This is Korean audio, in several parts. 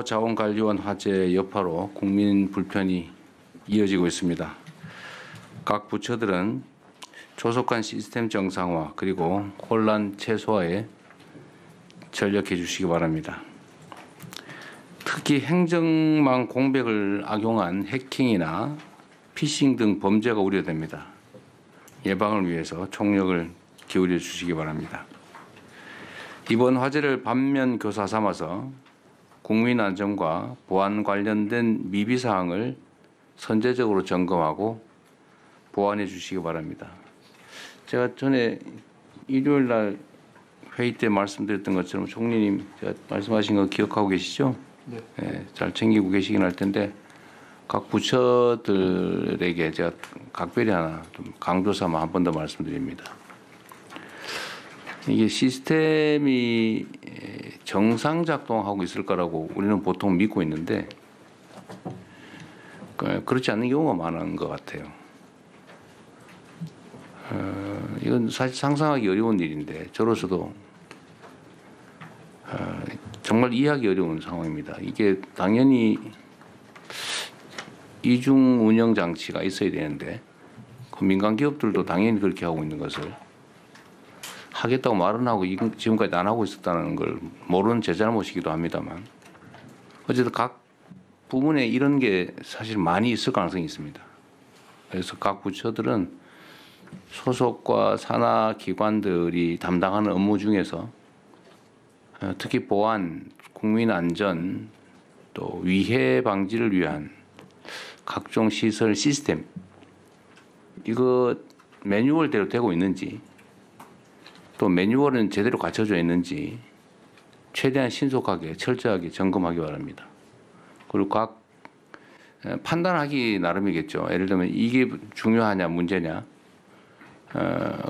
초자원관리원 화재 여파로 국민 불편이 이어지고 있습니다. 각 부처들은 조속한 시스템 정상화 그리고 혼란 최소화에 전력해 주시기 바랍니다. 특히 행정망 공백을 악용한 해킹이나 피싱 등 범죄가 우려됩니다. 예방을 위해서 총력을 기울여 주시기 바랍니다. 이번 화재를 반면교사 삼아서 국민 안전과 보안 관련된 미비 사항을 선제적으로 점검하고 보완해 주시기 바랍니다. 제가 전에 일요일 날 회의 때 말씀드렸던 것처럼 총리님 제가 말씀하신 거 기억하고 계시죠? 네. 네, 잘 챙기고 계시긴 할 텐데 각 부처들에게 제가 각별히 하나 좀 강조 삼아 한 번 더 말씀드립니다. 이게 시스템이 정상 작동하고 있을 거라고 우리는 보통 믿고 있는데 그렇지 않는 경우가 많은 것 같아요. 이건 사실 상상하기 어려운 일인데 저로서도 정말 이해하기 어려운 상황입니다. 이게 당연히 이중 운영 장치가 있어야 되는데 그 민간 기업들도 당연히 그렇게 하고 있는 것을 하겠다고 말은 하고 지금까지 안 하고 있었다는 걸 모르는 제 잘못이기도 합니다만 어쨌든 각 부문에 이런 게 사실 많이 있을 가능성이 있습니다. 그래서 각 부처들은 소속과 산하 기관들이 담당하는 업무 중에서 특히 보안, 국민 안전, 또 위해 방지를 위한 각종 시설 시스템 이거 매뉴얼대로 되고 있는지 또 매뉴얼은 제대로 갖춰져 있는지 최대한 신속하게 철저하게 점검하기 바랍니다. 그리고 각 판단하기 나름이겠죠. 예를 들면 이게 중요하냐 문제냐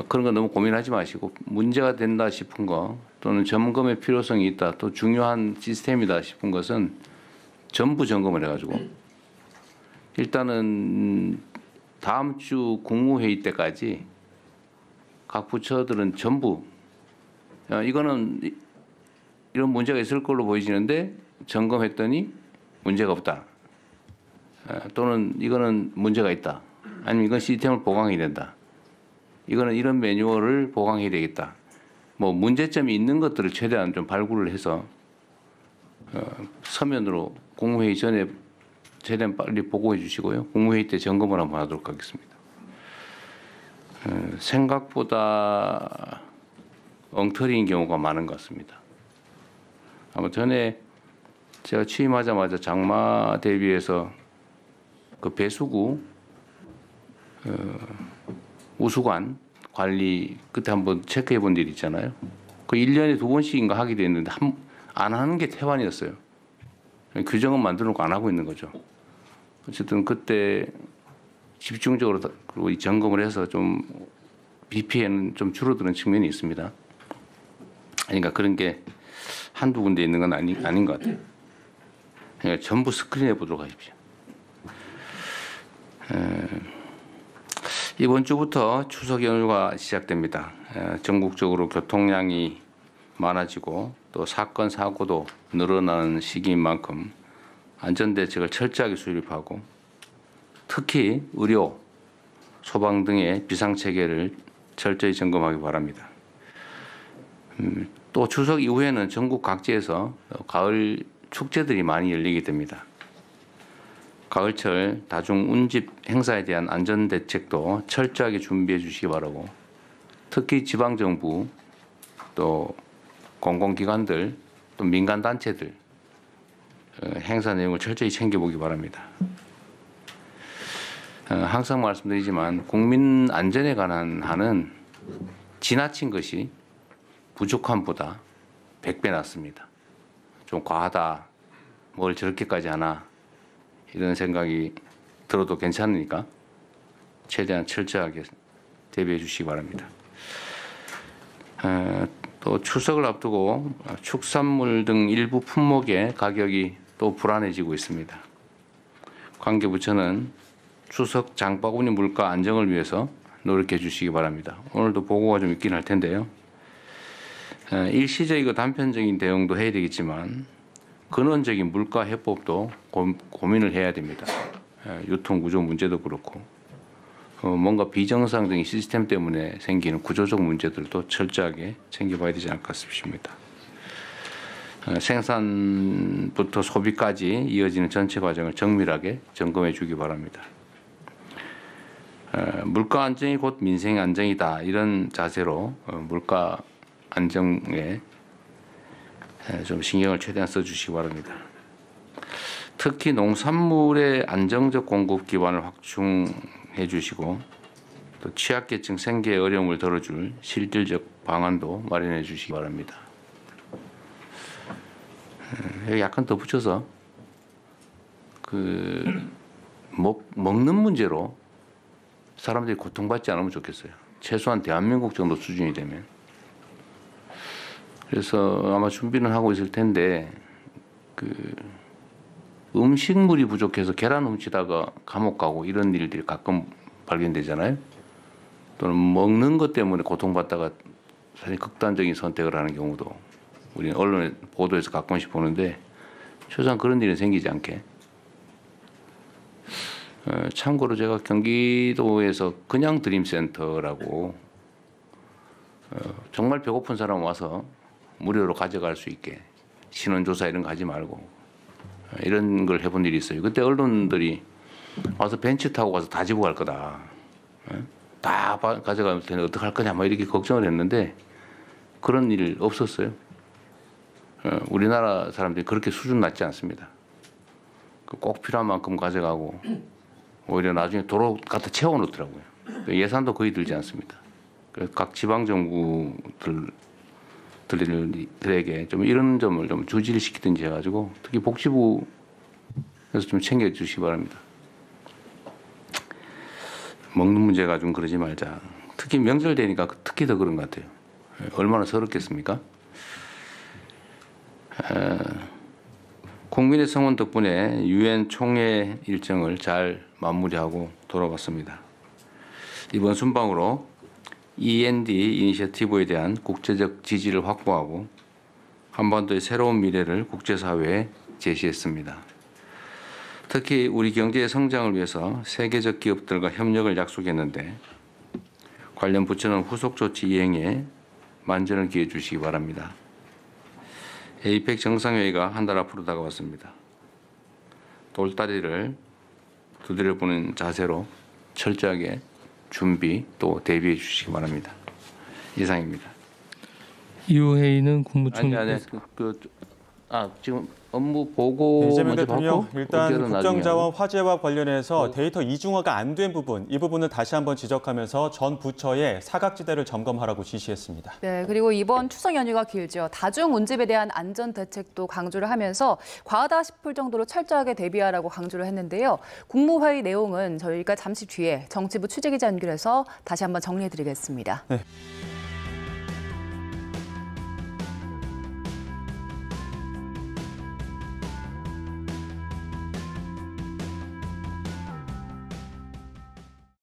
그런 거 너무 고민하지 마시고 문제가 된다 싶은 거 또는 점검의 필요성이 있다 또 중요한 시스템이다 싶은 것은 전부 점검을 해가지고 일단은 다음 주 국무회의 때까지 각 부처들은 전부 이거는 이런 문제가 있을 걸로 보이시는데 점검했더니 문제가 없다. 또는 이거는 문제가 있다. 아니면 이건 시스템을 보강해야 된다. 이거는 이런 매뉴얼을 보강해야 되겠다. 뭐 문제점이 있는 것들을 최대한 좀 발굴을 해서 서면으로 국무회의 전에 최대한 빨리 보고해 주시고요. 국무회의 때 점검을 한번 하도록 하겠습니다. 생각보다 엉터리인 경우가 많은 것 같습니다. 아마 전에 제가 취임하자마자 장마 대비해서 그 배수구 우수관 관리 그때 한번 체크해 본 일이 있잖아요. 그 1년에 2번씩인가 하게 됐는데 안 하는 게 태반이었어요. 규정은 만들어 놓고 안 하고 있는 거죠. 어쨌든 그때 집중적으로 그리고 점검을 해서 좀 BP에는 좀 줄어드는 측면이 있습니다. 그러니까 그런 게 한두 군데 있는 건 아닌 것 같아요. 그러니까 전부 스크린해 보도록 하십시오. 이번 주부터 추석 연휴가 시작됩니다. 전국적으로 교통량이 많아지고 또 사건 사고도 늘어나는 시기인 만큼 안전대책을 철저하게 수립하고 특히 의료, 소방 등의 비상체계를 철저히 점검하기 바랍니다. 또 추석 이후에는 전국 각지에서 가을 축제들이 많이 열리게 됩니다. 가을철 다중 운집 행사에 대한 안전대책도 철저하게 준비해 주시기 바라고 특히 지방정부 또 공공기관들 또 민간단체들 행사 내용을 철저히 챙겨보기 바랍니다. 항상 말씀드리지만 국민 안전에 관한 한은 지나친 것이 부족함보다 100배 낫습니다. 좀 과하다. 뭘 저렇게까지 하나 이런 생각이 들어도 괜찮으니까 최대한 철저하게 대비해 주시기 바랍니다. 또 추석을 앞두고 축산물 등 일부 품목의 가격이 또 불안해지고 있습니다. 관계부처는 추석 장바구니 물가 안정을 위해서 노력해 주시기 바랍니다. 오늘도 보고가 좀 있긴 할 텐데요. 일시적이고 단편적인 대응도 해야 되겠지만 근원적인 물가 해법도 고민을 해야 됩니다. 유통 구조 문제도 그렇고 뭔가 비정상적인 시스템 때문에 생기는 구조적 문제들도 철저하게 챙겨봐야 되지 않을까 싶습니다. 생산부터 소비까지 이어지는 전체 과정을 정밀하게 점검해 주기 바랍니다. 물가 안정이 곧 민생 안정이다 이런 자세로 물가 안정에 좀 신경을 최대한 써주시기 바랍니다. 특히 농산물의 안정적 공급 기반을 확충해 주시고 또 취약계층 생계에 어려움을 덜어줄 실질적 방안도 마련해 주시기 바랍니다. 여기 약간 더 붙여서 먹는 문제로 사람들이 고통받지 않으면 좋겠어요. 최소한 대한민국 정도 수준이 되면. 그래서 아마 준비는 하고 있을 텐데 음식물이 부족해서 계란 훔치다가 감옥 가고 이런 일들이 가끔 발견되잖아요. 또는 먹는 것 때문에 고통받다가 사실 극단적인 선택을 하는 경우도 우리는 언론에 보도에서 가끔씩 보는데 최소한 그런 일은 생기지 않게. 참고로 제가 경기도에서 그냥 드림센터라고 정말 배고픈 사람 와서 무료로 가져갈 수 있게 신원조사 이런 거 하지 말고 이런 걸 해본 일이 있어요. 그때 언론들이 와서 벤치 타고 가서 다 집어 갈 거다. 다 가져갈 텐데 어떡할 거냐 뭐 이렇게 걱정을 했는데 그런 일 없었어요. 우리나라 사람들이 그렇게 수준 낮지 않습니다. 꼭 필요한 만큼 가져가고 오히려 나중에 도로 갖다 채워놓더라고요. 예산도 거의 들지 않습니다. 각 지방 정부들에게 좀 이런 점을 좀 주지를 시키든지 해가지고 특히 복지부에서 좀 챙겨주시기 바랍니다. 먹는 문제가 좀 그러지 말자. 특히 명절 되니까 특히 더 그런 것 같아요. 얼마나 서럽겠습니까? 국민의 성원 덕분에 유엔 총회 일정을 잘 마무리하고 돌아왔습니다. 이번 순방으로 END 이니셔티브에 대한 국제적 지지를 확보하고 한반도의 새로운 미래를 국제사회에 제시했습니다. 특히 우리 경제의 성장을 위해서 세계적 기업들과 협력을 약속했는데 관련 부처는 후속 조치 이행에 만전을 기해 주시기 바랍니다. 에이펙 정상회의가 한 달 앞으로 다가왔습니다. 돌다리를 두드려보는 자세로 철저하게 준비 또 대비해 주시기 바랍니다. 이상입니다. 이후 회의는 국무총리. 지금 업무 보고 이재명 먼저 대통령 받고 일단 의견은 나중에 국정자원 하고. 화제와 관련해서 데이터 이중화가 안 된 부분, 이 부분을 다시 한번 지적하면서 전 부처의 사각지대를 점검하라고 지시했습니다. 네, 그리고 이번 추석 연휴가 길죠. 다중 운집에 대한 안전 대책도 강조를 하면서 과하다 싶을 정도로 철저하게 대비하라고 강조를 했는데요. 국무회의 내용은 저희가 잠시 뒤에 정치부 취재기자 연결해서 다시 한번 정리해드리겠습니다. 네.